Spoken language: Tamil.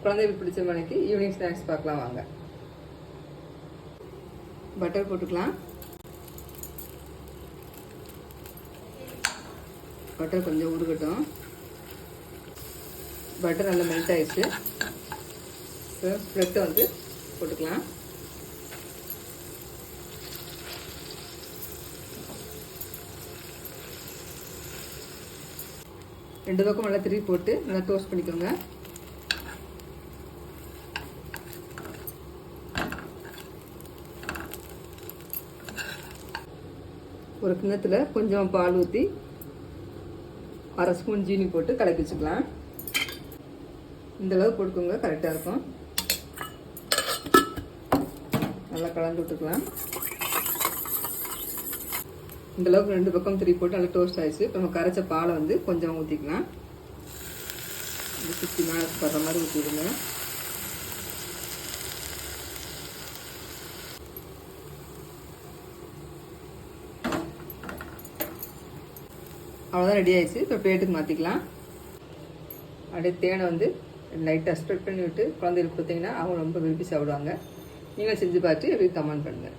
குழந்தைகளுக்கு பிடிச்ச மணிக்கு ஈவினிங் ஸ்நாக்ஸ் பார்க்கலாம் வாங்க. பட்டர் போட்டுக்கலாம். பட்டர் கொஞ்சம் உருகட்டும். பட்டர் நல்லா மெல்ட் ஆயிடுச்சு. ஸ்ப்ரெட் வந்து போட்டுக்கலாம். ரெண்டு பக்கம் நல்லா திருப்பி போட்டு நல்லா டோஸ்ட் பண்ணிக்கோங்க. ஒரு கிண்ணத்தில் கொஞ்சம் பால் ஊற்றி அரை ஸ்பூன் ஜீனி போட்டு கலக்கி வச்சுக்கலாம். இந்த அளவு போட்டுக்கோங்க, கரெக்டாக இருக்கும். நல்லா கலந்து விட்டுக்கலாம். இந்த அளவுக்கு ரெண்டு பக்கம் திருப்பி போட்டு நல்லா டோஸ்ட் ஆயிடுச்சு. இப்போ நம்ம கரைச்ச பாலை வந்து கொஞ்சம் ஊற்றிக்கலாம். சுற்றி மேலே படுற மாதிரி ஊற்றிடுங்க. அவ்வளோதான், ரெடி ஆயிடுச்சு. இப்போ பிளேட்டுக்கு மாற்றிக்கலாம். அப்படியே தேனை வந்து லைட்டாக ஸ்ப்ரெட் பண்ணி விட்டு குழந்தைகளுக்கு கொடுத்தீங்கன்னா அவங்க ரொம்ப விரும்பி சாப்பிடுவாங்க. நீங்களும் செஞ்சு பார்த்து எப்படி கமெண்ட் பண்ணுங்கள்.